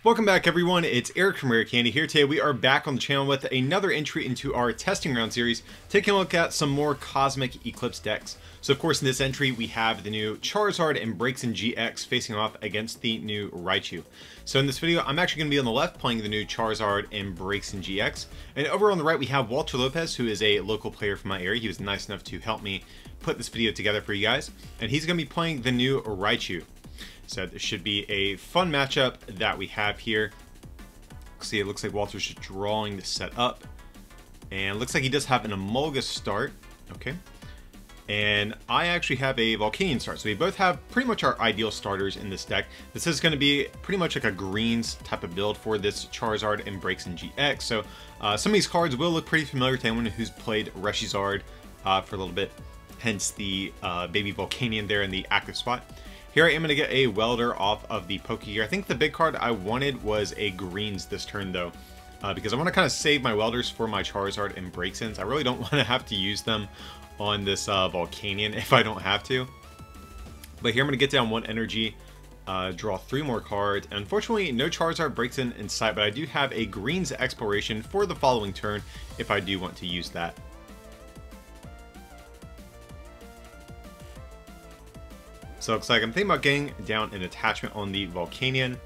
Welcome back everyone, it's Eric from Rare Candy here. Today we are back on the channel with another entry into our testing round series, taking a look at some more Cosmic Eclipse decks. So of course in this entry we have the new Charizard and Braixen GX facing off against the new Raichu. So in this video I'm actually going to be on the left playing the new Charizard and Braixen GX, and over on the right we have Walter Lopez, who is a local player from my area. He was nice enough to help me put this video together for you guys, and he's going to be playing the new Raichu. So this should be a fun matchup that we have here. See, it looks like Walter's just drawing this set up. And it looks like he does have an Emolga start. Okay. And I actually have a Volcanion start. So we both have pretty much our ideal starters in this deck. This is going to be pretty much like a greens type of build for this Charizard and Braixen GX. So some of these cards will look pretty familiar to anyone who's played Raichu for a little bit. Hence the baby Volcanion there in the active spot. Here I am going to get a Welder off of the Poke here. I think the big card I wanted was a greens this turn though, because I want to kind of save my Welders for my Charizard and Braixens. I really don't want to have to use them on this Volcanion if I don't have to. But here I'm going to get down one energy, draw 3 more cards. And unfortunately no Charizard Braixen in sight, but I do have a greens exploration for the following turn if I do want to use that. So it looks like I'm thinking about getting down an attachment on the Volcanion,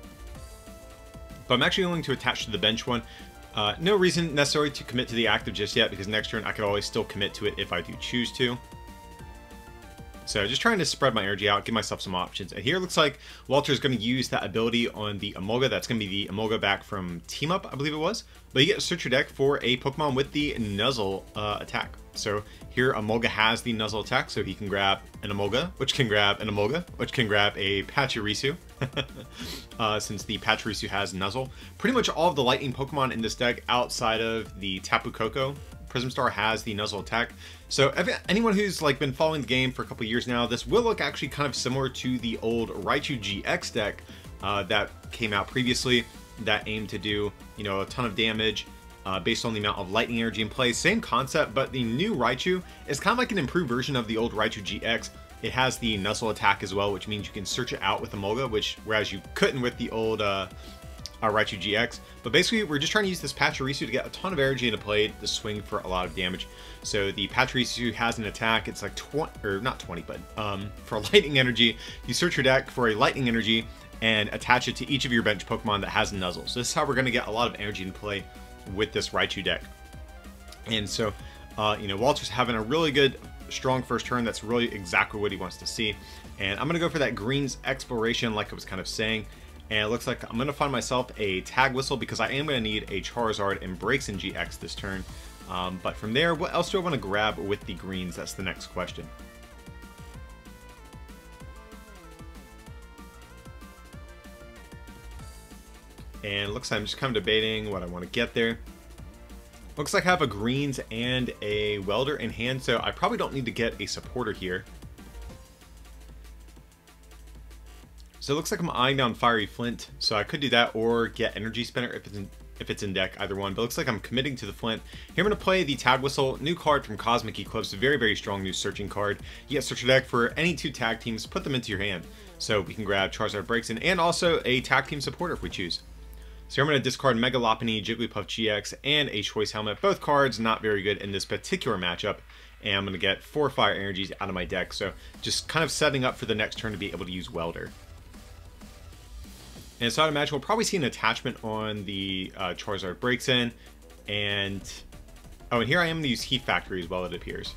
but I'm actually going to attach to the bench one. No reason necessarily to commit to the active just yet, because next turn I could always still commit to it if I do choose to. So just trying to spread my energy out, give myself some options. And here it looks like Walter's going to use that ability on the Emolga. That's going to be the Emolga back from Team Up, I believe it was. But you get to search your deck for a Pokemon with the Nuzzle attack. So here Emolga has the Nuzzle attack, so he can grab an Emolga, which can grab an Emolga, which can grab a Pachirisu, since the Pachirisu has Nuzzle. Pretty much all of the lightning Pokemon in this deck outside of the Tapu Koko Prism Star has the Nuzzle attack. So if anyone who's like been following the game for a couple years now, this will look actually kind of similar to the old Raichu GX deck that came out previously, that aimed to do, you know, a ton of damage based on the amount of lightning energy in play. Same concept, but the new Raichu is kind of like an improved version of the old Raichu GX. It has the Nuzzle attack as well, which means you can search it out with Emolga, whereas you couldn't with the old Raichu GX. But basically we're just trying to use this Pachirisu to get a ton of energy into play to swing for a lot of damage. So the Pachirisu has an attack, it's like 20, or not 20, but for lightning energy, you search your deck for a lightning energy and attach it to each of your bench Pokemon that has a Nuzzle. So this is how we're going to get a lot of energy in play with this Raichu deck. And so you know, Walter's having a really good strong first turn. That's really exactly what he wants to see. And I'm going to go for that greens exploration like I was kind of saying. And it looks like I'm going to find myself a Tag Whistle, because I am going to need a Charizard and Braixen GX this turn. But from there, what else do I want to grab with the greens? That's the next question. And it looks like I'm just kind of debating what I want to get there. Looks like I have a greens and a Welder in hand, so I probably don't need to get a supporter here. So it looks like I'm eyeing down Fiery Flint, so I could do that or get Energy Spinner if it's in deck, either one. But it looks like I'm committing to the Flint. Here I'm going to play the Tag Whistle, new card from Cosmic Eclipse, a very, very strong new searching card. You get search your deck for any 2 tag teams, put them into your hand. So we can grab Charizard Braixen and also a tag team supporter if we choose. So here I'm going to discard Mega Lopunny, Jigglypuff GX, and a Choice Helmet. Both cards not very good in this particular matchup. And I'm going to get 4 Fire Energies out of my deck. So just kind of setting up for the next turn to be able to use Welder. And so I'd imagine we'll probably see an attachment on the Charizard Braixen. And oh, and here I am going to use Heat Factory as well, it appears.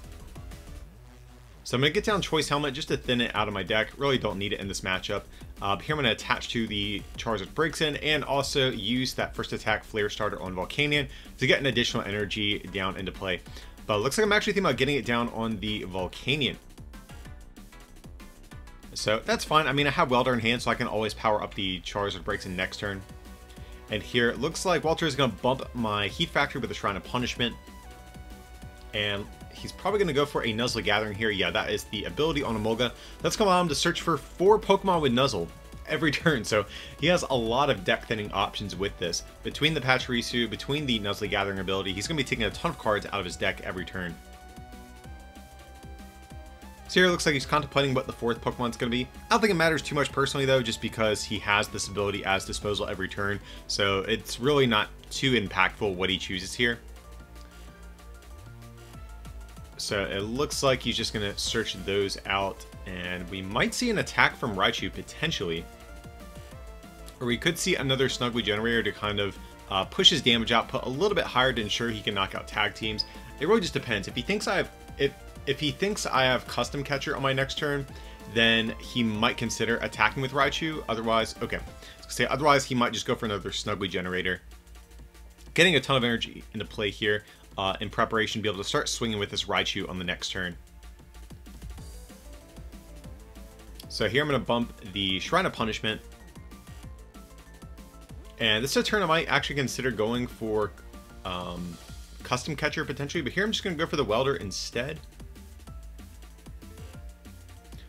So I'm going to get down Choice Helmet just to thin it out of my deck. Really don't need it in this matchup. Here I'm going to attach to the Charizard Braixen and also use that first attack Flare Starter on Volcanion to get an additional energy down into play. But it looks like I'm actually thinking about getting it down on the Volcanion. So that's fine. I mean, I have Welder in hand, so I can always power up the Charizard Braixen next turn. And here it looks like Walter is going to bump my Heat Factory with a Shrine of Punishment. And he's probably going to go for a Nuzzle Gathering here. Yeah, that is the ability on Emolga. That's going to allow him to search for 4 Pokemon with Nuzzle every turn. So he has a lot of deck thinning options with this. Between the Pachirisu, between the Nuzzle Gathering ability, he's going to be taking a ton of cards out of his deck every turn. So here it looks like he's contemplating what the fourth Pokemon's going to be. I don't think it matters too much personally though, just because he has this ability as disposal every turn. So it's really not too impactful what he chooses here. So it looks like he's just going to search those out, and we might see an attack from Raichu potentially. Or we could see another Snuggly Generator to kind of push his damage output a little bit higher to ensure he can knock out tag teams. It really just depends. If he thinks I have Custom Catcher on my next turn, then he might consider attacking with Raichu. Otherwise, okay. Otherwise, he might just go for another Snuggly Generator. Getting a ton of energy into play here in preparation to be able to start swinging with this Raichu on the next turn. So here I'm going to bump the Shrine of Punishment. And this is a turn I might actually consider going for Custom Catcher potentially, but here I'm just going to go for the Welder instead.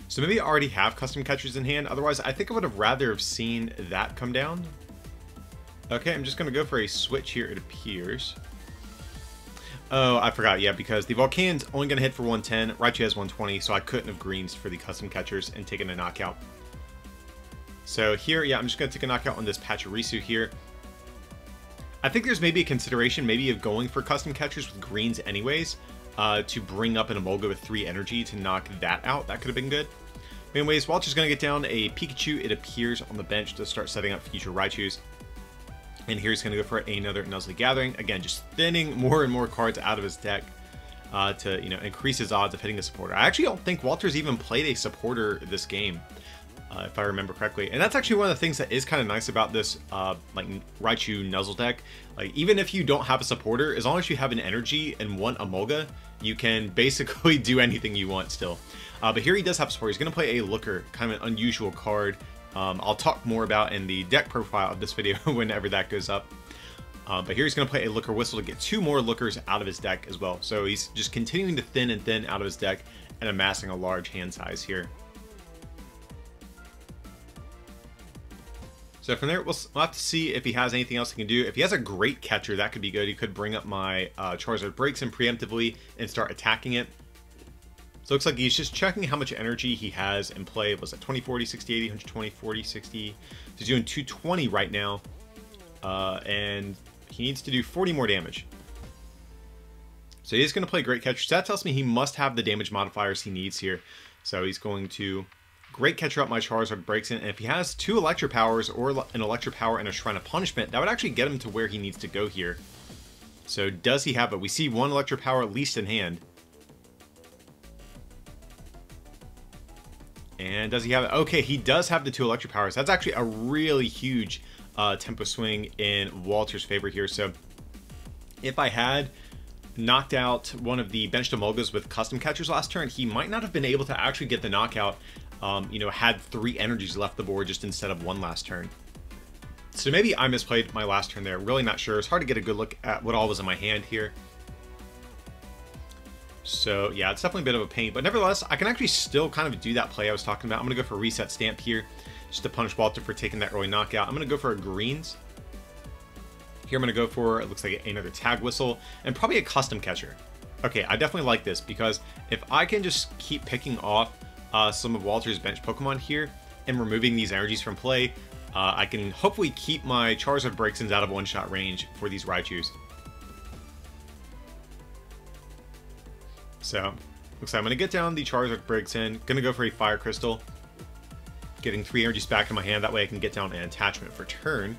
So maybe I already have Custom Catchers in hand, otherwise I think I would have rather have seen that come down. Okay, I'm just going to go for a switch here, it appears. Oh, I forgot, yeah, because the Volcanian's only going to hit for 110, Raichu has 120, so I couldn't have greens for the Custom Catchers and taken a knockout. So here, yeah, I'm just going to take a knockout on this Pachirisu here. I think there's maybe a consideration maybe of going for Custom Catchers with greens anyways, to bring up an Emolga with 3 energy to knock that out. That could have been good. But anyways, Walter's going to get down a Pikachu, it appears, on the bench to start setting up future Raichus. And here he's going to go for another Nuzzle Gathering. Again, just thinning more and more cards out of his deck to, you know, increase his odds of hitting a supporter. I actually don't think Walter's even played a supporter this game, if I remember correctly. And that's actually one of the things that is kind of nice about this like Raichu Nuzzle deck. Like, even if you don't have a supporter, as long as you have an energy and one Emolga, you can basically do anything you want still. But here he does have support. He's going to play a Looker, kind of an unusual card. I'll talk more about in the deck profile of this video whenever that goes up. But here he's going to play a Looker Whistle to get 2 more Lookers out of his deck as well. So he's just continuing to thin and thin out of his deck and amassing a large hand size here. So from there, we'll have to see if he has anything else he can do. If he has a great catcher, that could be good. He could bring up my Charizard Braixen preemptively and start attacking it. So it looks like he's just checking how much energy he has in play. Was it 20, 40, 60, 80, 120, 40, 60? He's doing 220 right now. And he needs to do 40 more damage. So he is going to play Great Catcher. So that tells me he must have the damage modifiers he needs here. So he's going to Great Catcher up my Charizard Braixen. And if he has 2 Electro Powers or an Electro Power and a Shrine of Punishment, that would actually get him to where he needs to go here. So does he have it? We see 1 Electro Power at least in hand. And does he have it? Okay, he does have the 2 Electro Powers. That's actually a really huge tempo swing in Walter's favor here. So if I had knocked out one of the benched Emolgas with Custom Catchers last turn, he might not have been able to actually get the knockout. You know, had 3 energies left the board just instead of 1 last turn. So maybe I misplayed my last turn there. Really not sure. It's hard to get a good look at what all was in my hand here. So yeah, it's definitely a bit of a pain, but nevertheless, I can actually still kind of do that play I was talking about. I'm going to go for Reset Stamp here, just to punish Walter for taking that early knockout. I'm going to go for a greens. Here I'm going to go for, it looks like another Tag Whistle, and probably a Custom Catcher. Okay, I definitely like this, because if I can just keep picking off some of Walter's bench Pokemon here, and removing these energies from play, I can hopefully keep my Charizard Braixens out of one-shot range for these Raichus. So, looks like I'm going to get down the Charizard Braixen, going to go for a Fire Crystal, getting 3 energies back in my hand, that way I can get down an attachment for turn.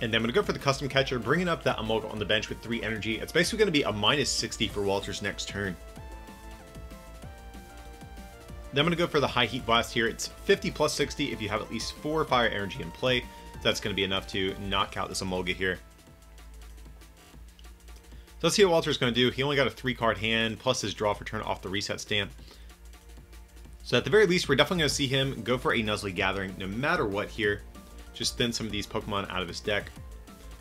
And then I'm going to go for the Custom Catcher, bringing up that Emolga on the bench with 3 energy. It's basically going to be a minus 60 for Walter's next turn. Then I'm going to go for the High Heat Blast here. It's 50 plus 60 if you have at least 4 fire energy in play. So that's going to be enough to knock out this Emolga here. So let's see what Walter's going to do. He only got a 3-card hand, plus his draw for turn off the Reset Stamp. So at the very least, we're definitely going to see him go for a Nuzzle Gathering no matter what here. Just thin some of these Pokemon out of his deck.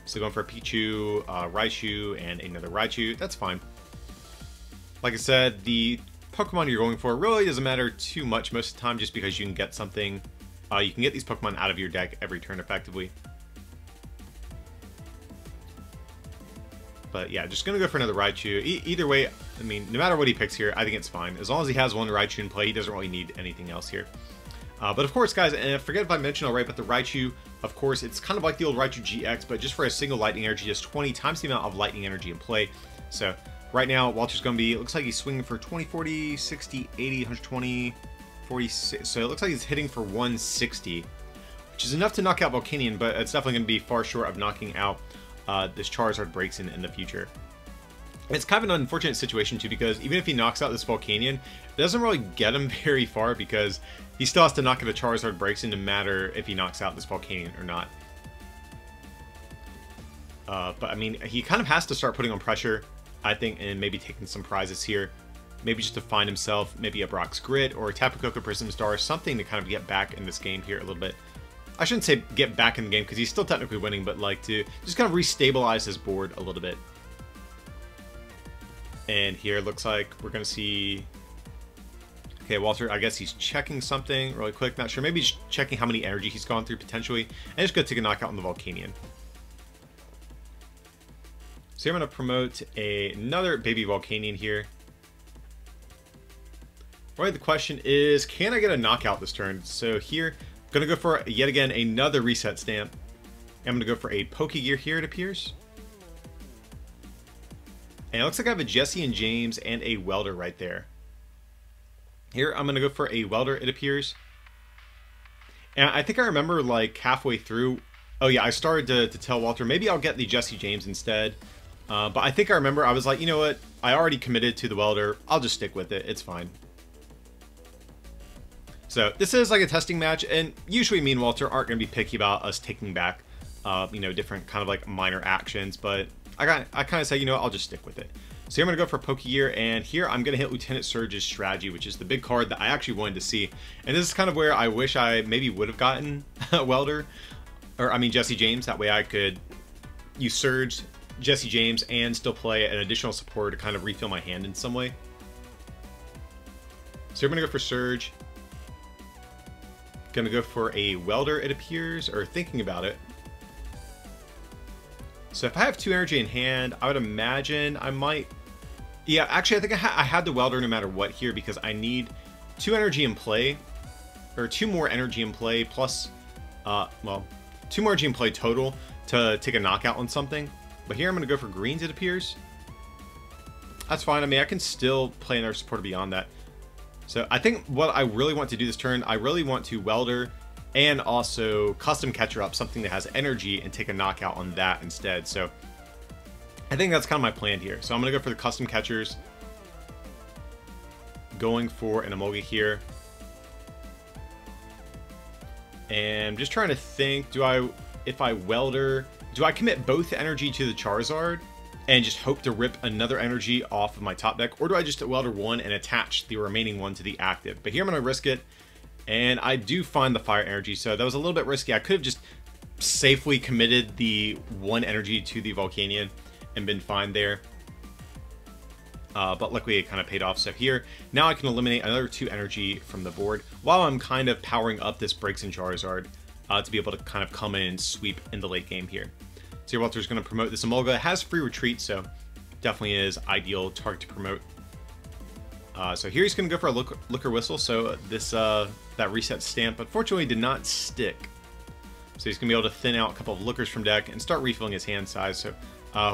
So going for a Pichu, Raichu, and another Raichu. That's fine. Like I said, the Pokemon you're going for really doesn't matter too much most of the time, just because you can get something. You can get these Pokemon out of your deck every turn effectively. But yeah, just going to go for another Raichu. Either way, I mean, no matter what he picks here, I think it's fine. As long as he has one Raichu in play, he doesn't really need anything else here. But of course, guys, and I forget if I mentioned already, but the Raichu, of course, it's kind of like the old Raichu GX, but just for a single lightning energy, just 20 times the amount of lightning energy in play. So right now, Walter's going to be, it looks like he's swinging for 20, 40, 60, 80, 120, 46. So it looks like he's hitting for 160, which is enough to knock out Volcanion, but it's definitely going to be far short of knocking out this Charizard Braixen in the future. It's kind of an unfortunate situation too, because even if he knocks out this Volcanion, it doesn't really get him very far, because he still has to knock out a Charizard Braixen no matter if he knocks out this Volcanion or not. But I mean, he kind of has to start putting on pressure, I think, and maybe taking some prizes here. Maybe just to find himself maybe a Brock's Grit or a Tapu Koko Prism Star, something to kind of get back in this game here a little bit. I shouldn't say get back in the game, because he's still technically winning, but like to just kind of restabilize his board a little bit. And here it looks like we're going to see... Okay, Walter, I guess he's checking something really quick. Not sure. Maybe he's checking how many energy he's gone through potentially. And just going to take a knockout on the Volcanion. So I'm going to promote another baby Volcanion here. Right, the question is, can I get a knockout this turn? So here, I'm going to go for, yet again, another reset stamp. I'm going to go for a Pokegear here, it appears. And it looks like I have a Jesse and James and a Welder right there. Here, I'm going to go for a Welder, it appears. And I think I remember, like, halfway through... Oh, yeah, I started to tell Walter, maybe I'll get the Jesse James instead. But I think I remember, I was like, you know what? I already committed to the Welder. I'll just stick with it. It's fine. So, this is like a testing match, and usually me and Walter aren't going to be picky about us taking back, you know, different kind of, like, minor actions, but... I kind of say, you know what, I'll just stick with it. So here I'm going to go for Pokegear, and here I'm going to hit Lieutenant Surge's Strategy, which is the big card that I actually wanted to see. And this is kind of where I wish I maybe would have gotten Welder, or I mean Jesse James. That way I could use Surge, Jesse James, and still play an additional support to kind of refill my hand in some way. So I'm going to go for Surge. Going to go for a Welder, it appears, or thinking about it. So if I have 2 energy in hand, I would imagine I might... Yeah, actually, I think I had the Welder no matter what here, because I need 2 energy in play, or 2 more energy in play, plus, well, 2 more energy in play total to take a knockout on something. But here I'm going to go for greens, it appears. That's fine. I mean, I can still play another supporter beyond that. So I think what I really want to do this turn, I really want to Welder and also custom catcher up something that has energy and take a knockout on that instead. So I think that's kind of my plan here. So I'm going to go for the custom catchers. Going for an Emolga here. And I'm just trying to think, if I Welder, do I commit both energy to the Charizard and just hope to rip another energy off of my top deck? Or do I just Welder one and attach the remaining one to the active? But here I'm going to risk it. And I do find the fire energy, so that was a little bit risky. I could have just safely committed the 1 energy to the Volcanion and been fine there. But luckily it kind of paid off. So here, now I can eliminate another 2 energy from the board while I'm kind of powering up this Braixen Charizard to be able to kind of come in and sweep in the late game here. So here Walter's going to promote this Emolga. It has free retreat, so definitely is ideal target to promote. So here he's going to go for a Looker Whistle. So this that reset stamp unfortunately did not stick. So he's going to be able to thin out a couple of Lookers from deck and start refilling his hand size. So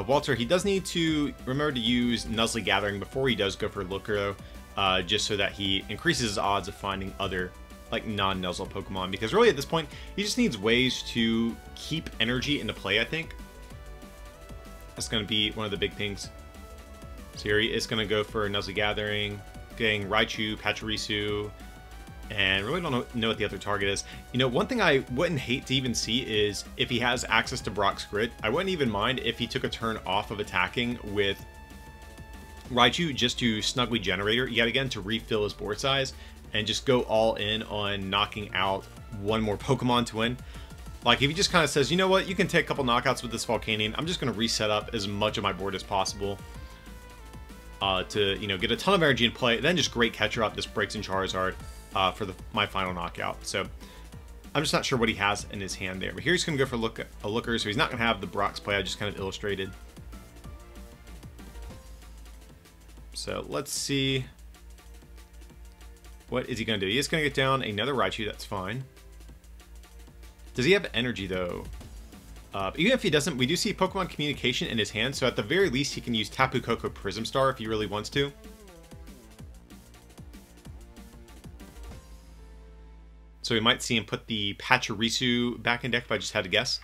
Walter, he does need to remember to use Nuzzle Gathering before he does go for Looker, though, just so that he increases his odds of finding other like non-Nuzzle Pokemon. Because really at this point, he just needs ways to keep energy into play, I think. That's going to be one of the big things. So here he is going to go for Nuzzle Gathering, getting Raichu, Pachirisu, and really don't know what the other target is. You know, one thing I wouldn't hate to even see is if he has access to Brock's Grit. I wouldn't even mind if he took a turn off of attacking with Raichu just to snugly Generator yet again to refill his board size and just go all in on knocking out 1 more Pokemon to win. Like if he just kind of says, you know what, you can take a couple knockouts with this Volcanion. I'm just going to reset up as much of my board as possible. To, you know, get a ton of energy in play, then just great catcher up this Braixen Charizard for my final knockout. So I'm just not sure what he has in his hand there. But here he's going to go for a Looker, so he's not going to have the Brock's play I just kind of illustrated. So let's see. What is he going to do? He is going to get down another Raichu. That's fine. Does he have energy, though? Even if he doesn't, we do see Pokemon Communication in his hand. So at the very least, he can use Tapu Koko Prism Star if he really wants to. So we might see him put the Pachirisu back in deck if I just had to guess.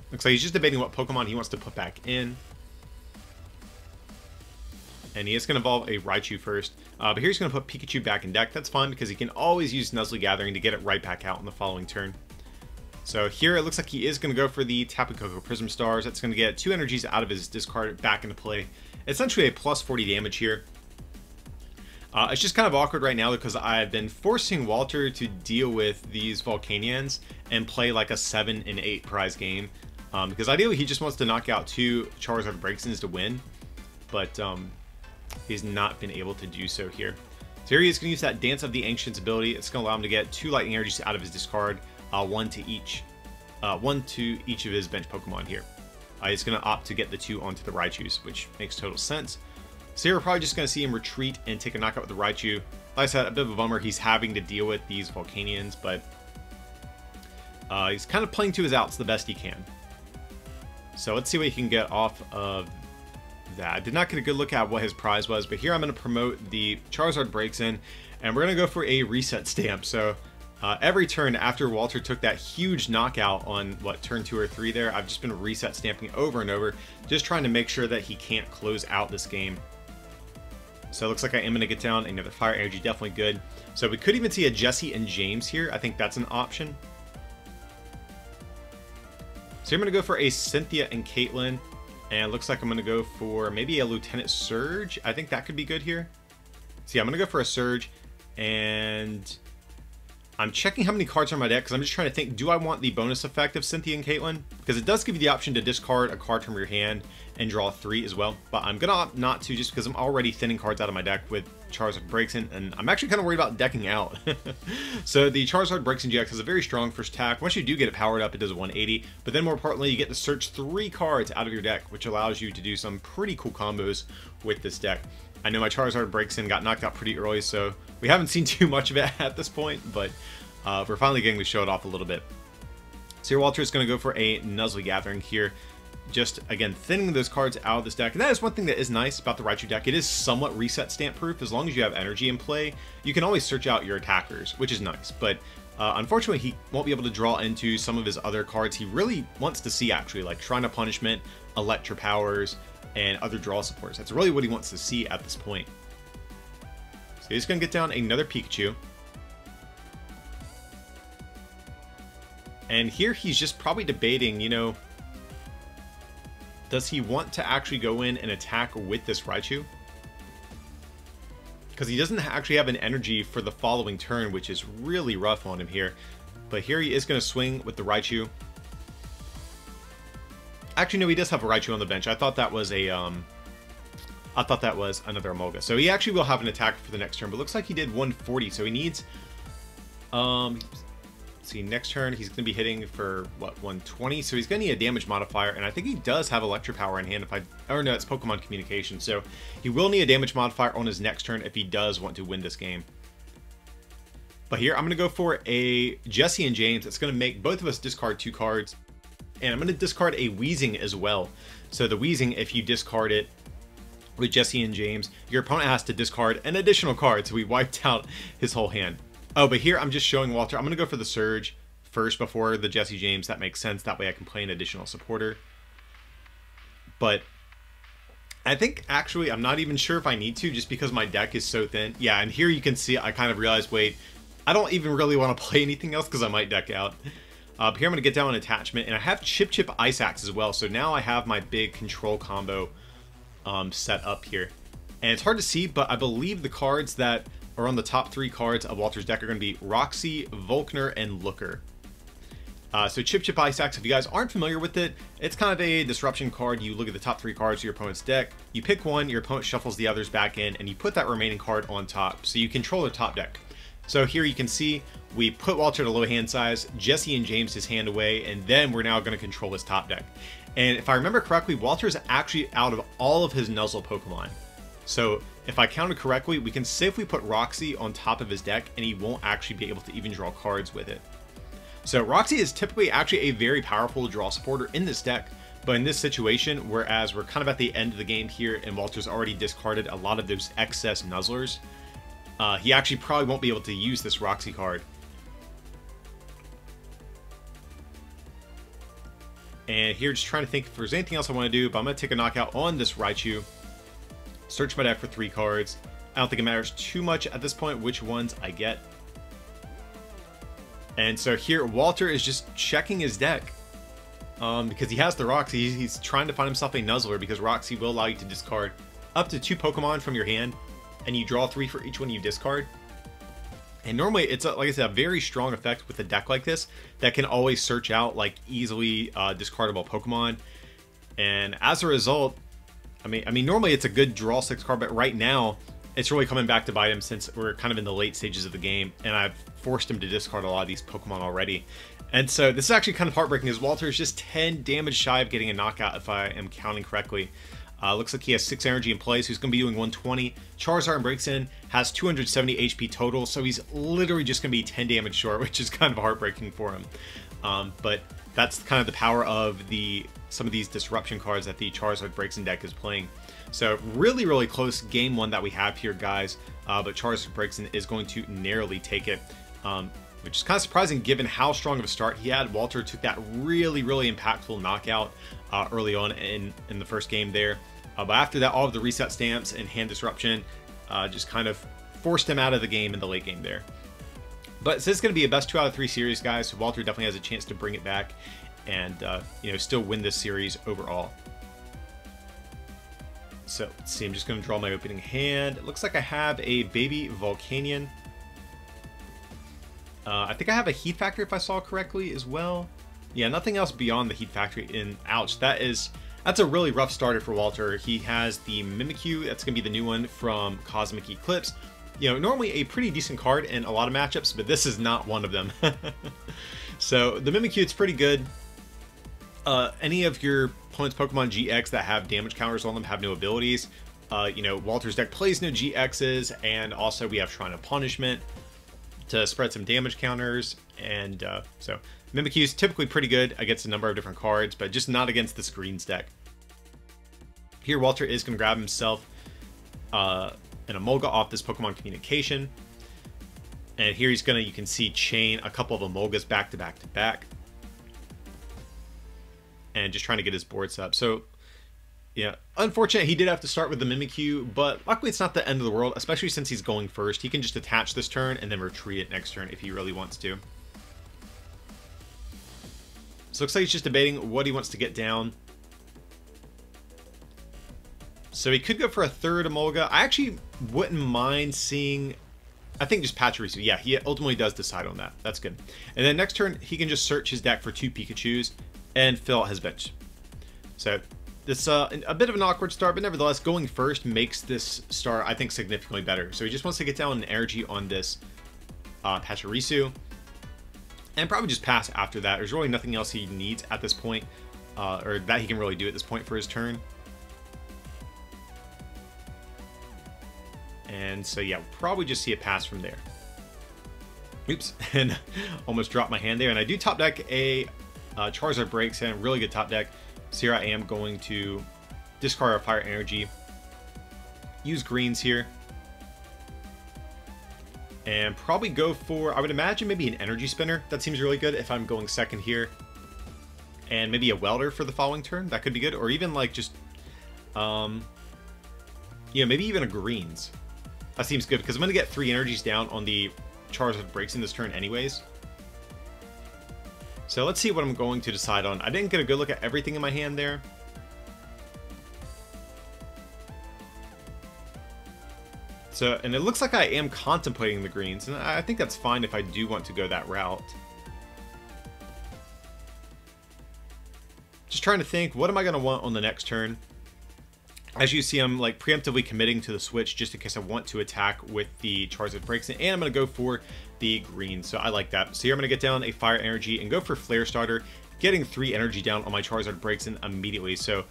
Looks like he's just debating what Pokemon he wants to put back in. And he is going to evolve a Raichu first. But here he's going to put Pikachu back in deck. That's fine because he can always use Nuzzle Gathering to get it right back out in the following turn. So here it looks like he is going to go for the Tapu Koko Prism Stars. That's going to get 2 energies out of his discard back into play. Essentially a plus 40 damage here. It's just kind of awkward right now because I've been forcing Walter to deal with these Volcanions and play like a 7 and 8 prize game. Because ideally he just wants to knock out 2 Charizard Braixens to win. But he's not been able to do so here. So here he is going to use that Dance of the Ancients ability. It's going to allow him to get 2 lightning energies out of his discard. One to each of his bench Pokemon here. He's going to opt to get the 2 onto the Raichus, which makes total sense. So here we're probably just going to see him retreat and take a knockout with the Raichu. Like I said, a bit of a bummer he's having to deal with these Volcanions, but he's kind of playing to his outs the best he can. So let's see what he can get off of that. I did not get a good look at what his prize was, but here I'm going to promote the Charizard Braixen, and we're going to go for a reset stamp. So every turn after Walter took that huge knockout on, what, turn 2 or 3 there, I've just been reset stamping over and over, just trying to make sure that he can't close out this game. So it looks like I am going to get down another Fire Energy, definitely good. So we could even see a Jesse and James here. I think that's an option. So I'm going to go for a Cynthia and Caitlin. And it looks like I'm going to go for maybe a Lieutenant Surge. I think that could be good here. So yeah, I'm going to go for a Surge. And I'm checking how many cards are in my deck because I'm just trying to think, do I want the bonus effect of Cynthia and Caitlin? Because it does give you the option to discard a card from your hand and draw 3 as well. But I'm going to opt not to just because I'm already thinning cards out of my deck with Charizard Braixen, and I'm actually kind of worried about decking out. So the Charizard Braixen GX has a very strong first attack. Once you do get it powered up, it does 180. But then more importantly, you get to search 3 cards out of your deck, which allows you to do some pretty cool combos with this deck. I know my Charizard Braixen got knocked out pretty early, so we haven't seen too much of it at this point, but we're finally getting to show it off a little bit. So here Walter is going to go for a Nuzzle Gathering here. Just, again, thinning those cards out of this deck. And that is one thing that is nice about the Raichu deck. It is somewhat reset stamp proof. As long as you have energy in play, you can always search out your attackers, which is nice. But unfortunately, he won't be able to draw into some of his other cards he really wants to see, actually, like Shrine of Punishment, Electro Powers, and other draw supports. That's really what he wants to see at this point. So he's going to get down another Pikachu. And here he's just probably debating, you know, does he want to actually go in and attack with this Raichu? Because he doesn't actually have an energy for the following turn, which is really rough on him here. But here he is going to swing with the Raichu. Actually, no, he does have a Raichu on the bench. I thought that was a, another Emolga. So he actually will have an attack for the next turn, but looks like he did 140. So he needs, see, next turn he's going to be hitting for what, 120, so he's going to need a damage modifier, and I think he does have Electro Power in hand. Or no, it's Pokemon Communication, so he will need a damage modifier on his next turn if he does want to win this game. But here I'm going to go for a Jesse and James. It's going to make both of us discard 2 cards, and I'm going to discard a Weezing as well. So the Weezing, if you discard it with Jesse and James, your opponent has to discard an additional card, so we wiped out his whole hand. Oh, but here I'm just showing Walter. I'm going to go for the Surge first before the Jesse James. That makes sense. That way I can play an additional supporter. But I think, actually, I'm not even sure if I need to just because my deck is so thin. Yeah, and here you can see I kind of realized, wait, I don't even really want to play anything else because I might deck out. But here I'm going to get down an attachment. And I have Chip Chip Ice Axe as well. So now I have my big control combo set up here. And it's hard to see, but I believe the cards that are on the top 3 cards of Walter's deck are going to be Roxy, Volkner, and Looker. So Chip Chip Ice Axe, if you guys aren't familiar with it, it's kind of a disruption card. You look at the top 3 cards of your opponent's deck, you pick one, your opponent shuffles the others back in, and you put that remaining card on top. So you control their top deck. So here you can see we put Walter to low hand size, Jesse and James his hand away, and then we're now going to control his top deck. And if I remember correctly, Walter's actually out of all of his Nuzzle Pokemon. So if I counted correctly, we can safely put Roxy on top of his deck and he won't actually be able to even draw cards with it. So Roxy is typically actually a very powerful draw supporter in this deck, but in this situation, whereas we're kind of at the end of the game here and Walter's already discarded a lot of those excess Nuzzlers, he actually probably won't be able to use this Roxy card. And here, just trying to think if there's anything else I want to do, but I'm going to take a knockout on this Raichu. Search my deck for 3 cards. I don't think it matters too much at this point which ones I get. And so here, Walter is just checking his deck. Because he has the Roxy, he's trying to find himself a Nuzzler, because Roxy will allow you to discard up to 2 Pokemon from your hand, and you draw 3 for each one you discard. And normally it's, like I said, a very strong effect with a deck like this that can always search out like easily discardable Pokemon. And as a result, I mean, normally it's a good draw 6 card, but right now it's really coming back to bite him since we're kind of in the late stages of the game, and I've forced him to discard a lot of these Pokemon already. And so this is actually kind of heartbreaking, as Walter is just 10 damage shy of getting a knockout if I am counting correctly. Looks like he has 6 energy in play, so he's going to be doing 120. Charizard Braixen has 270 HP total, so he's literally just going to be 10 damage short, which is kind of heartbreaking for him. But that's kind of the power of some of these disruption cards that the Charizard Braixen deck is playing. So really, really close game 1 that we have here, guys. But Charizard Braixen is going to narrowly take it, which is kind of surprising given how strong of a start he had. Walter took that really, really impactful knockout early on in the first game there. But after that, all of the reset stamps and hand disruption just kind of forced him out of the game in the late game there. But this is going to be a best 2 out of 3 series, guys, so Walter definitely has a chance to bring it back and you know, still win this series overall. So let's see, I'm just going to draw my opening hand. It looks like I have a baby Volcanion. I think I have a Heat Factory if I saw correctly as well. Yeah, nothing else beyond the Heat Factory. And ouch, that's a really rough starter for Walter. He has the Mimikyu. That's going to be the new one from Cosmic Eclipse. You know, normally a pretty decent card in a lot of matchups, but this is not one of them. So the Mimikyu, it's pretty good. Any of your opponent's Pokemon GX that have damage counters on them have no abilities. You know, Walter's deck plays no GXs, and also we have Shrine of Punishment to spread some damage counters. And so Mimikyu is typically pretty good against a number of different cards, but just not against this Greens deck. Here, Walter is going to grab himself an Emolga off this Pokemon Communication. And here he's going to, you can see, chain a couple of Emolgas back to back to back. And just trying to get his boards up. So, yeah, unfortunate he did have to start with the Mimikyu, but luckily it's not the end of the world, especially since he's going first. He can just attach this turn and then retreat it next turn if he really wants to. So it looks like he's just debating what he wants to get down. So he could go for a third Emolga. I actually wouldn't mind seeing, I think, just Pachirisu. Yeah, he ultimately does decide on that. That's good. And then next turn, he can just search his deck for 2 Pikachus and fill out his bench. So this a bit of an awkward start, but nevertheless, going first makes this start, I think, significantly better. So he just wants to get down an energy on this Pachirisu, and probably just pass after that. There's really nothing else he needs at this point, or that he can really do at this point for his turn. And so yeah, we'll probably just see a pass from there. Oops, and almost dropped my hand there. And I do top deck a Charizard Braixen, really good top deck. So here I am going to discard our Fire Energy, use greens here, and probably go for, I would imagine, maybe an Energy Spinner. That seems really good if I'm going second here. And maybe a Welder for the following turn. That could be good. Or even like just, you know, maybe even a greens. That seems good because I'm going to get 3 energies down on the Charizard Braixen this turn anyways. So let's see what I'm going to decide on. I didn't get a good look at everything in my hand there. So, and it looks like I am contemplating the greens, and I think that's fine if I do want to go that route. Just trying to think, what am I going to want on the next turn? As you see, I'm like preemptively committing to the switch just in case I want to attack with the Charizard Braixen, and I'm going to go for the green. So I like that. So here I'm going to get down a Fire Energy and go for Flare Starter getting 3 energy down on my Charizard Braixen immediately. So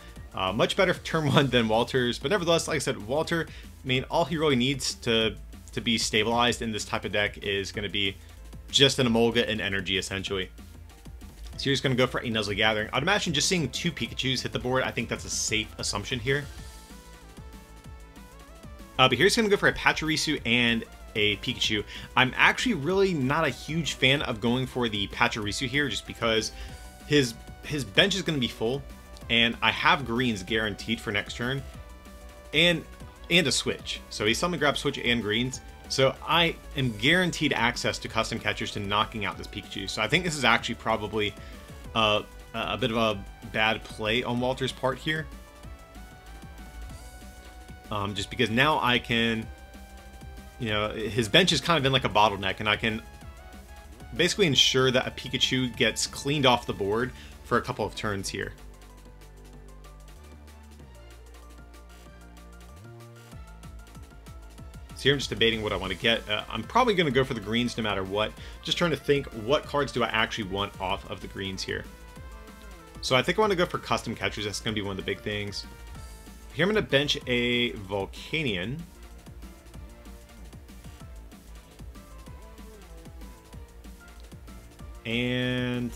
much better turn 1 than Walter's, but nevertheless, like I said, Walter, I mean, all he really needs to be stabilized in this type of deck is going to be just an Emolga and energy, essentially. So you're just going to go for a Nuzzle Gathering. I'd imagine just seeing 2 Pikachus hit the board, I think that's a safe assumption here. But here's going to go for a Pachirisu and a Pikachu. I'm actually really not a huge fan of going for the Pachirisu here, just because his bench is going to be full, and I have greens guaranteed for next turn, and a switch. So he's suddenly grab switch and greens. So I am guaranteed access to custom catchers to knocking out this Pikachu. So I think this is actually probably a bit of a bad play on Walter's part here. Just because now I can, you know, his bench is kind of in like a bottleneck, and I can basically ensure that a Pikachu gets cleaned off the board for a couple of turns here. So here I'm just debating what I want to get. I'm probably going to go for the greens no matter what. Just trying to think, what cards do I actually want off of the greens here? So I think I want to go for custom catchers. That's going to be one of the big things. Here I'm going to bench a Volcanion. And,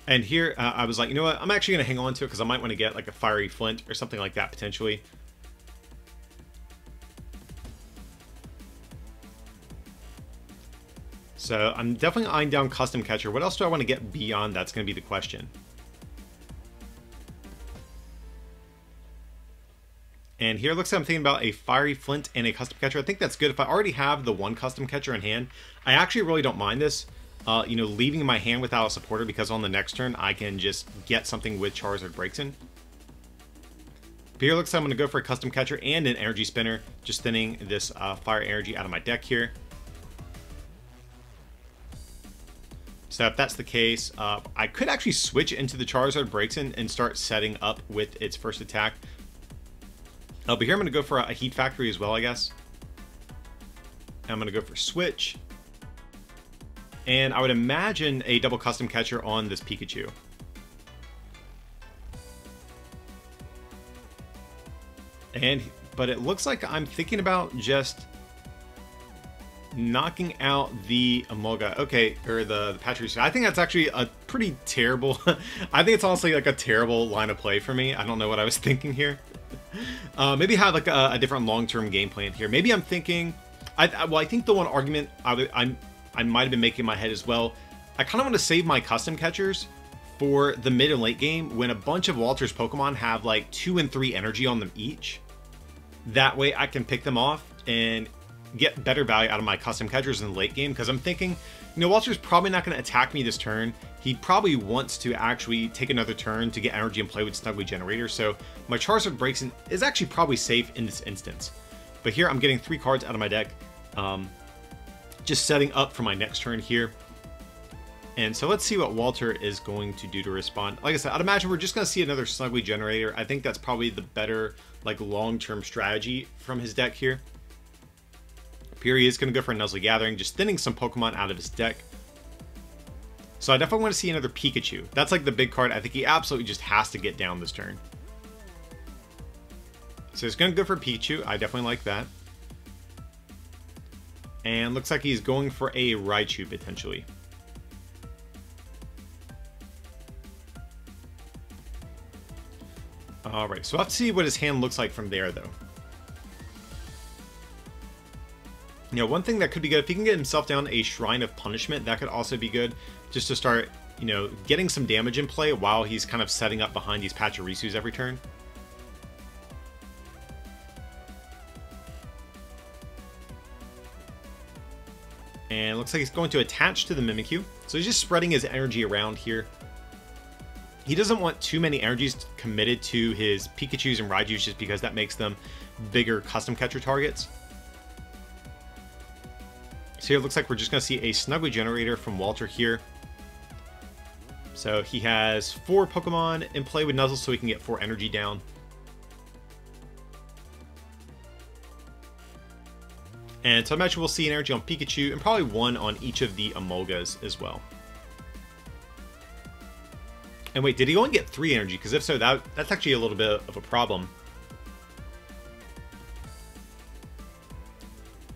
And here I was like, you know what? I'm actually going to hang on to it because I might want to get like a Fiery Flint or something like that potentially. So I'm definitely eyeing down custom catcher. What else do I want to get beyond that's going to be the question. And here it looks like I'm thinking about a Fiery Flint and a custom catcher. I think that's good. If I already have the one custom catcher in hand, I actually really don't mind this. You know, leaving my hand without a supporter, because on the next turn I can just get something with Charizard Braixen. But here it looks like I'm going to go for a custom catcher and an energy spinner, just thinning this fire energy out of my deck here. So if that's the case, I could actually switch into the Charizard Braixen and start setting up with its first attack. But here I'm going to go for a Heat Factory as well, I guess. I'm going to go for switch. And I would imagine a double custom catcher on this Pikachu. But it looks like I'm thinking about just knocking out the Emolga. Okay, or the Pachirisu. I think that's actually a pretty terrible... I think it's honestly like a terrible line of play for me. I don't know what I was thinking here. Maybe have like a different long-term game plan here. Maybe I'm thinking... Well, I think the one argument I might have been making in my head as well, I kind of want to save my custom catchers for the mid and late game when a bunch of Walter's Pokemon have like 2 and 3 energy on them each. That way I can pick them off and get better value out of my custom catchers in the late game, because I'm thinking, you know, Walter's probably not going to attack me this turn. He probably wants to actually take another turn to get energy and play with Snuggly Generator, so my Charizard Braixen is actually probably safe in this instance. But here I'm getting 3 cards out of my deck, just setting up for my next turn here. And so let's see what Walter is going to do to respond. Like I said, I'd imagine we're just going to see another Snuggly Generator. I think that's probably the better, like, long-term strategy from his deck here. Here he is going to go for a Nuzzle Gathering, just thinning some Pokemon out of his deck. So I definitely want to see another Pikachu. That's like the big card I think he absolutely just has to get down this turn. So he's going to go for Pikachu. I definitely like that. And looks like he's going for a Raichu potentially. Alright, so I'll have to see what his hand looks like from there though. You know, one thing that could be good, if he can get himself down a Shrine of Punishment, that could also be good. Just to start, you know, getting some damage in play while he's kind of setting up behind these Pachirisus every turn. And it looks like he's going to attach to the Mimikyu. So he's just spreading his energy around here. He doesn't want too many energies committed to his Pikachus and Raijus just because that makes them bigger custom catcher targets. So here it looks like we're just going to see a Snuggly Generator from Walter here. So he has 4 Pokemon in play with Nuzzle, so he can get 4 energy down. And so I imagine we'll see an energy on Pikachu and probably 1 on each of the Emolgas as well. And wait, did he only get 3 energy? Because if so, that's actually a little bit of a problem.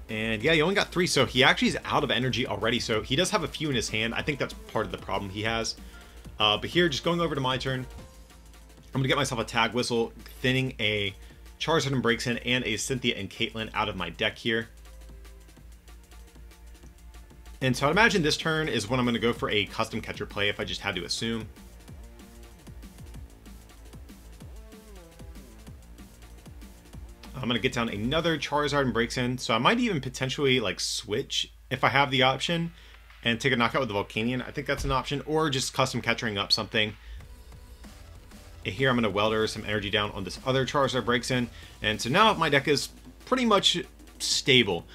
And yeah, he only got 3, so he actually is out of energy already. So he does have a few in his hand. I think that's part of the problem he has. But here, just going over to my turn, I'm going to get myself a Tag Whistle, thinning a Charizard Braixen and a Cynthia and Caitlyn out of my deck here. And so I'd imagine this turn is when I'm going to go for a custom catcher play if I just had to assume. I'm going to get down another Charizard Braixen, so I might even potentially like switch if I have the option and take a knockout with the Volcanion. I think that's an option, or just custom catching up something. Here I'm going to welder some energy down on this other Charizard Braixen, and so now my deck is pretty much stable.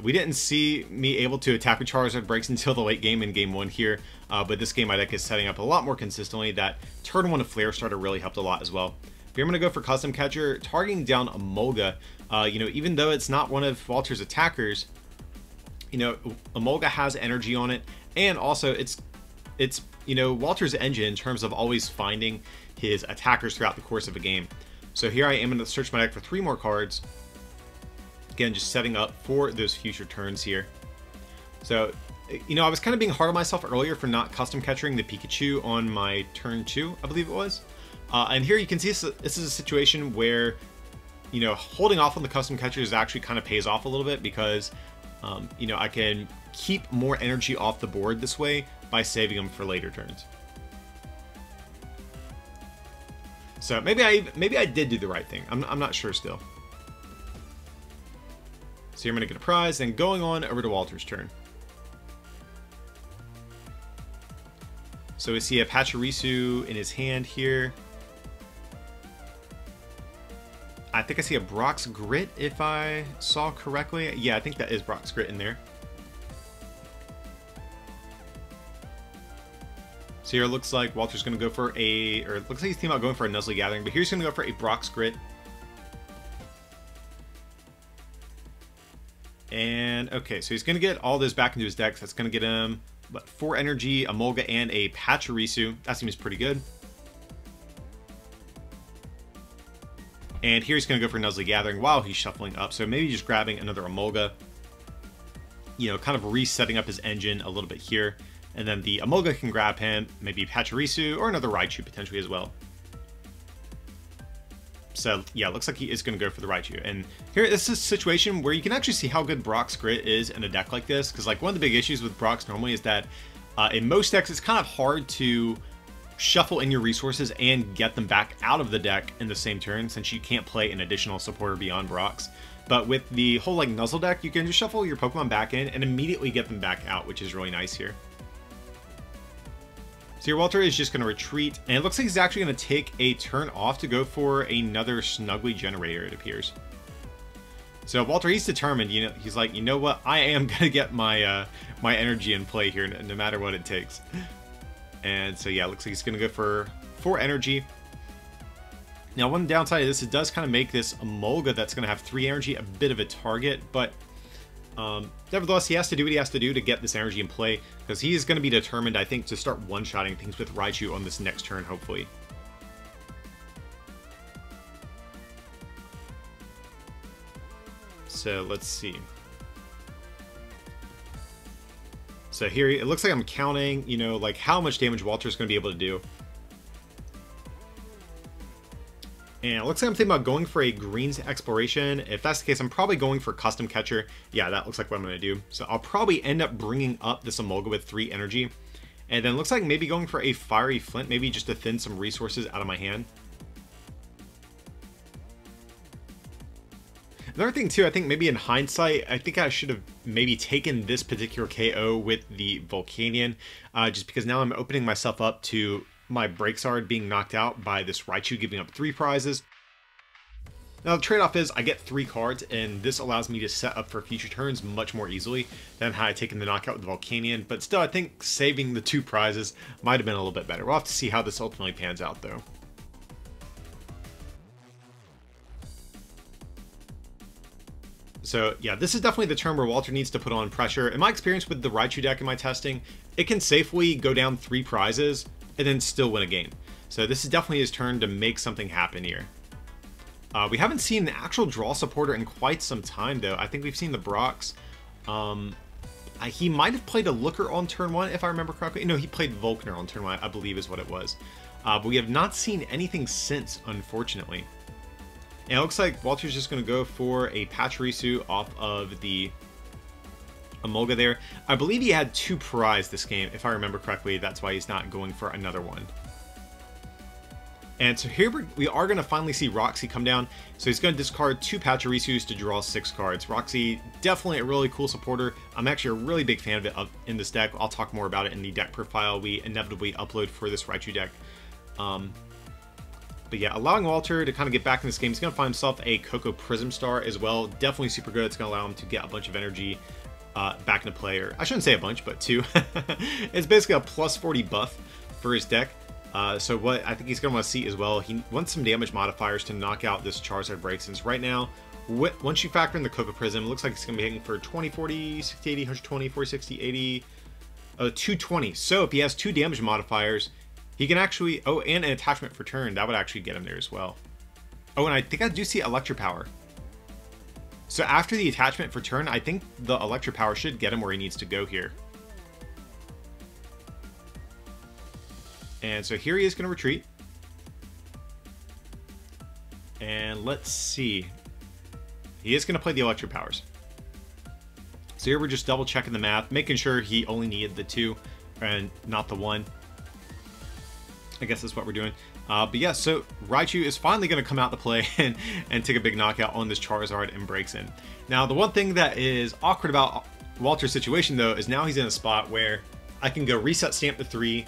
We didn't see me able to attack with Charizard Braixen until the late game in game 1 here, but this game my deck is setting up a lot more consistently. That turn 1 of Flare Starter really helped a lot as well. Here I'm going to go for Custom Catcher, targeting down Emolga. You know, even though it's not one of Walter's attackers, you know, Emolga has energy on it, and also it's you know, Walter's engine in terms of always finding his attackers throughout the course of a game. So here I am going to search my deck for 3 more cards. Again, just setting up for those future turns here. So, you know, I was kind of being hard on myself earlier for not custom catching the Pikachu on my turn 2, I believe it was. And here you can see this is a situation where, you know, holding off on the custom catchers actually kind of pays off a little bit because, you know, I can keep more energy off the board this way by saving them for later turns. So maybe I did do the right thing. I'm not sure still. So here I'm going to get a prize, and going on over to Walter's turn. So we see a Pachirisu in his hand here. I think I see a Brock's Grit, if I saw correctly. Yeah, I think that is Brock's Grit in there. So here it looks like Walter's going to go for a, or it looks like he's thinking about going for a Nuzzle Gathering, but here's going to go for a Brock's Grit. And okay, so he's going to get all this back into his deck. So that's going to get him, what, 4 energy, a Emolga, and a Pachirisu. That seems pretty good. And here he's going to go for Nuzzle Gathering while he's shuffling up. So maybe just grabbing another Emolga, you know, kind of resetting up his engine a little bit here. And then the Emolga can grab him, maybe Pachirisu, or another Raichu potentially as well. So yeah, it looks like he is going to go for the Raichu. And here, this is a situation where you can actually see how good Brock's Grit is in a deck like this. Because like one of the big issues with Brock's normally is that in most decks, it's kind of hard to shuffle in your resources and get them back out of the deck in the same turn, since you can't play an additional supporter beyond Brock's. But with the whole like Nuzzle deck, you can just shuffle your Pokemon back in and immediately get them back out, which is really nice here. So here Walter is just going to retreat, and it looks like he's actually going to take a turn off to go for another Snuggly Generator, it appears. So Walter, he's determined, you know, he's like, you know what, I am going to get my my energy in play here, no matter what it takes. And so yeah, it looks like he's going to go for 4 energy. Now one downside of this, it does kind of make this Emolga that's going to have 3 energy a bit of a target, but nevertheless, he has to do what he has to do to get this energy in play, because he is going to be determined, I think, to start one-shotting things with Raichu on this next turn, hopefully. So let's see. So here, it looks like I'm counting, you know, like how much damage Walter's going to be able to do. And it looks like I'm thinking about going for a Greens Exploration. If that's the case, I'm probably going for Custom Catcher. Yeah, that looks like what I'm going to do. So I'll probably end up bringing up this Emolga with 3 energy. And then it looks like maybe going for a Fiery Flint, maybe just to thin some resources out of my hand. Another thing too, I think maybe in hindsight, I think I should have maybe taken this particular KO with the Volcanion, just because now I'm opening myself up to my BraixZard being knocked out by this Raichu giving up 3 prizes. Now the trade-off is I get 3 cards, and this allows me to set up for future turns much more easily than had I taken the knockout with the Volcanion, but still I think saving the 2 prizes might have been a little bit better. We'll have to see how this ultimately pans out though. So yeah, this is definitely the turn where Walter needs to put on pressure. In my experience with the Raichu deck in my testing, it can safely go down 3 prizes and then still win a game. So this is definitely his turn to make something happen here. We haven't seen an actual draw supporter in quite some time, though. I think we've seen the Brox. He might have played a Looker on turn 1, if I remember correctly. No, he played Volkner on turn 1, I believe is what it was. But we have not seen anything since, unfortunately. And it looks like Walter's just going to go for a Pachirisu off of the Emolga there. I believe he had 2 Pariahs this game, if I remember correctly. That's why he's not going for another one. And so here we are going to finally see Roxy come down. So he's going to discard 2 Pachirisus to draw 6 cards. Roxy, definitely a really cool supporter. I'm actually a really big fan of it in this deck. I'll talk more about it in the deck profile we inevitably upload for this Raichu deck. But yeah, allowing Walter to kind of get back in this game. He's going to find himself a Coco Prism Star as well. Definitely super good. It's going to allow him to get a bunch of energy back into play. Or I shouldn't say a bunch, but 2. It's basically a plus 40 buff for his deck. So what I think he's going to want to see as well, he wants some damage modifiers to knock out this Charizard Braixen. Right now, once you factor in the Coco Prism, it looks like he's going to be hitting for 20, 40, 60, 80, 120, 40, 60, 80, 220. So if he has 2 damage modifiers, he can actually... Oh, and an attachment for turn. That would actually get him there as well. Oh, and I think I do see Electropower. So after the attachment for turn, I think the Electropower should get him where he needs to go here. And so here he is going to retreat. And let's see. He is going to play the Electropowers. So here we're just double checking the math, making sure he only needed the 2 and not the 1. I guess that's what we're doing. But yeah, so Raichu is finally going to come out to play and take a big knockout on this Charizard and Braixen. Now, the one thing that is awkward about Walter's situation, though, is now he's in a spot where I can go reset stamp to 3,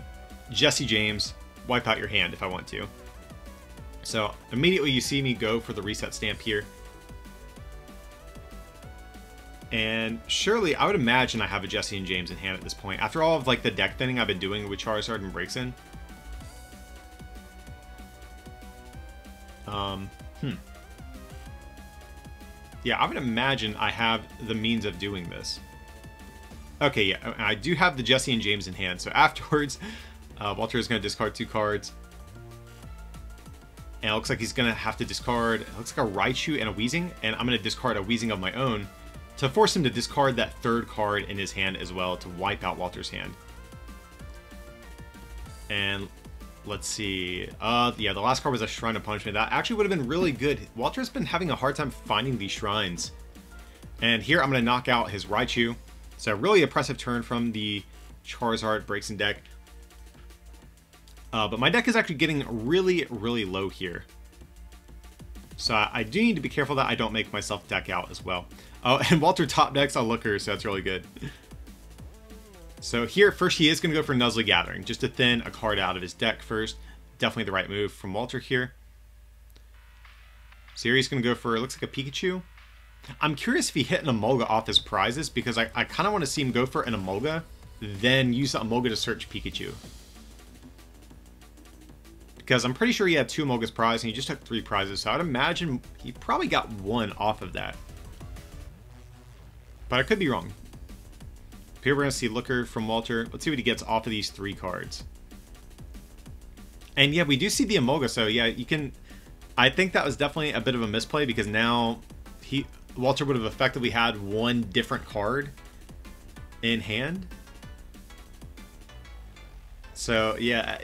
Jesse James, wipe out your hand if I want to. So immediately you see me go for the reset stamp here. And surely I would imagine I have a Jesse and James in hand at this point. After all of like the deck thinning I've been doing with Charizard and Braixen. Yeah, I would imagine I have the means of doing this. Okay, yeah, I do have the Jesse and James in hand. So afterwards, Walter is going to discard 2 cards. And it looks like he's going to have to discard, it looks like a Raichu and a Weezing. And I'm going to discard a Weezing of my own to force him to discard that 3rd card in his hand as well to wipe out Walter's hand. And let's see. Yeah, the last card was a Shrine of Punishment. That actually would have been really good. Walter's been having a hard time finding these shrines. And here I'm going to knock out his Raichu. So a really impressive turn from the Charizard Braixen deck. But my deck is actually getting really, really low here. So I do need to be careful that I don't make myself deck out as well. Oh, and Walter top decks on Looker, so that's really good. So here, first he is going to go for Nuzzle Gathering, just to thin a card out of his deck first. Definitely the right move from Walter here. So here he's going to go for, it looks like a Pikachu. I'm curious if he hit an Emolga off his prizes, because I kind of want to see him go for an Emolga, then use the Emolga to search Pikachu. Because I'm pretty sure he had 2 Emolga's prize, and he just took 3 prizes, so I'd imagine he probably got 1 off of that. But I could be wrong. Here we're going to see Looker from Walter. Let's see what he gets off of these 3 cards. And yeah, we do see the Emolga, so yeah, you can... I think that was definitely a bit of a misplay, because now Walter would have effectively had 1 different card in hand. So yeah,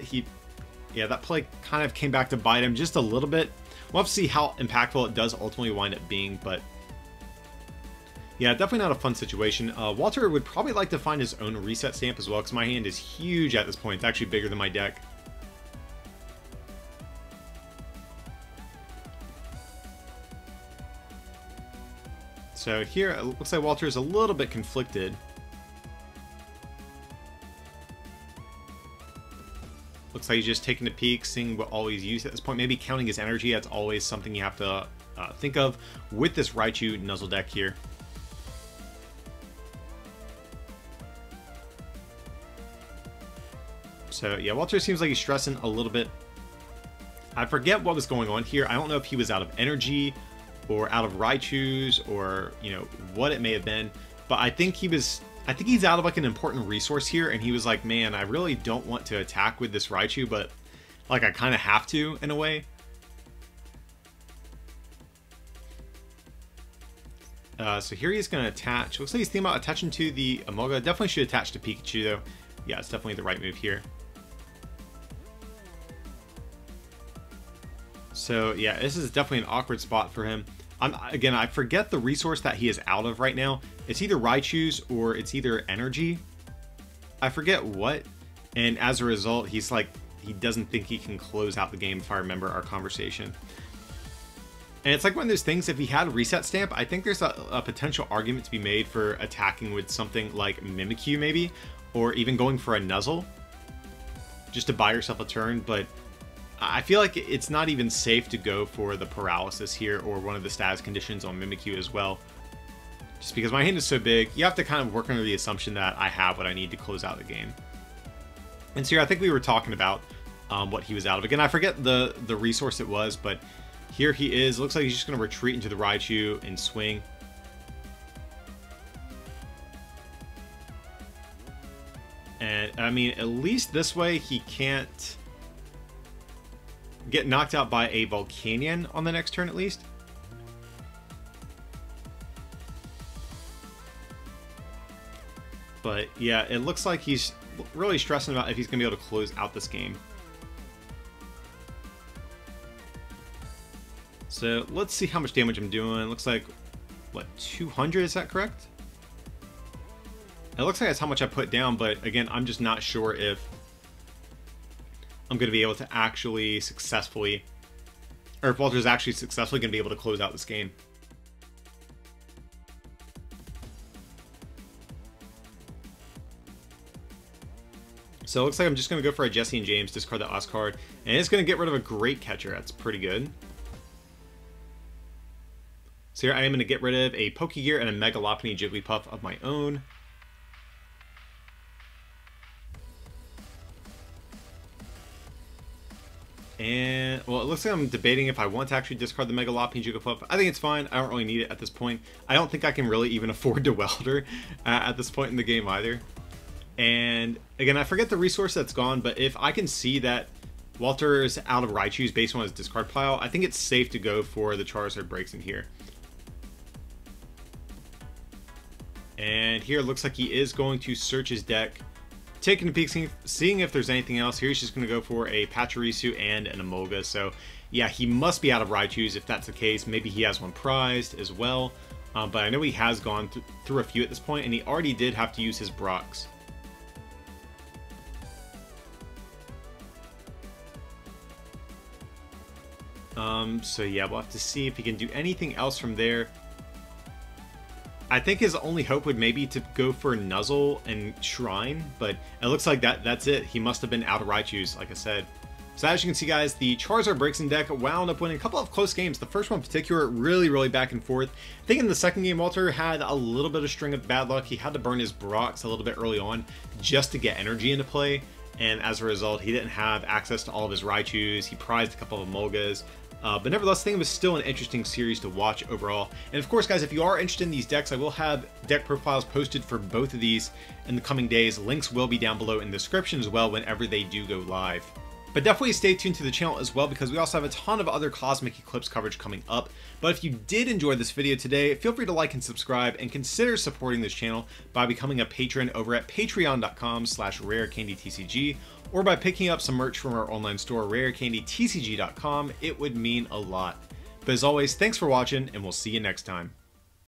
that play kind of came back to bite him just a little bit. We'll have to see how impactful it does ultimately wind up being, but yeah, definitely not a fun situation. Walter would probably like to find his own reset stamp as well, because my hand is huge at this point. It's actually bigger than my deck. So here, it looks like Walter is a little bit conflicted. Looks like he's just taking a peek, seeing what all he's used at this point. Maybe counting his energy. That's always something you have to think of with this Raichu Nuzzle deck here. So yeah, Walter seems like he's stressing a little bit. I forget what was going on here. I don't know if he was out of energy or out of Raichus or, you know, what it may have been. But I think he was I think he's out of like an important resource here, and he was like, man, I really don't want to attack with this Raichu, but like I kind of have to in a way. So here he's going to attach. Looks like he's thinking about attaching to the Emolga. Definitely should attach to Pikachu though. Yeah, it's definitely the right move here. So yeah, this is definitely an awkward spot for him. Again, I forget the resource that he is out of right now. It's either Raichu's or it's either Energy. I forget what. And as a result, he's like, he doesn't think he can close out the game, if I remember our conversation. And it's like one of those things, if he had a reset stamp, I think there's a potential argument to be made for attacking with something like Mimikyu maybe, or even going for a Nuzzle, just to buy yourself a turn. But I feel like it's not even safe to go for the Paralysis here, or one of the status conditions on Mimikyu as well. Just because my hand is so big, you have to kind of work under the assumption that I have what I need to close out the game. And so here, I think we were talking about what he was out of. Again, I forget the resource it was, but here he is. Looks like he's just going to retreat into the Raichu and swing. And, I mean, at least this way he can't get knocked out by a Volcanion on the next turn at least. But, yeah, it looks like he's really stressing about if he's going to be able to close out this game. So let's see how much damage I'm doing. Looks like, what, 200? Is that correct? It looks like that's how much I put down, but again, I'm just not sure if I'm going to be able to actually successfully, or if Walter's actually successfully going to be able to close out this game. So it looks like I'm just going to go for a Jesse and James, discard the Os card, and it's going to get rid of a Great Catcher. That's pretty good. So here I am going to get rid of a Pokegear and a Mega Lopunny Jigglypuff of my own. And, well, it looks like I'm debating if I want to actually discard the Mega Lopunny Jigglypuff. I think it's fine. I don't really need it at this point. I don't think I can really even afford to Welder at this point in the game either. And, again, I forget the resource that's gone, but if I can see that Walter is out of Raichu's based on his discard pile, I think it's safe to go for the Charizard Braixen here. And here it looks like he is going to search his deck, taking a peek, seeing if there's anything else. Here he's just going to go for a Pachirisu and an Emolga. So yeah, he must be out of Raichu's if that's the case. Maybe he has one prized as well. But I know he has gone through a few at this point, and he already did have to use his Brox. So yeah, we'll have to see if he can do anything else from there. I think his only hope would maybe to go for Nuzzle and Shrine, but it looks like that's it. He must have been out of Raichu's, like I said. So as you can see, guys, the Charizard Braixen deck wound up winning a couple of close games. The first one in particular, really back and forth. I think in the second game, Walter had a little bit of string of bad luck. He had to burn his Brox a little bit early on just to get energy into play, and as a result, he didn't have access to all of his Raichus. He prized a couple of Emolgas. But nevertheless, I think it was still an interesting series to watch overall. And of course, guys, if you are interested in these decks, I will have deck profiles posted for both of these in the coming days. Links will be down below in the description as well whenever they do go live. But definitely stay tuned to the channel as well, because we also have a ton of other Cosmic Eclipse coverage coming up. But if you did enjoy this video today, feel free to like and subscribe, and consider supporting this channel by becoming a patron over at patreon.com/rarecandytcg, or by picking up some merch from our online store, rarecandytcg.com. It would mean a lot. But as always, thanks for watching, and we'll see you next time.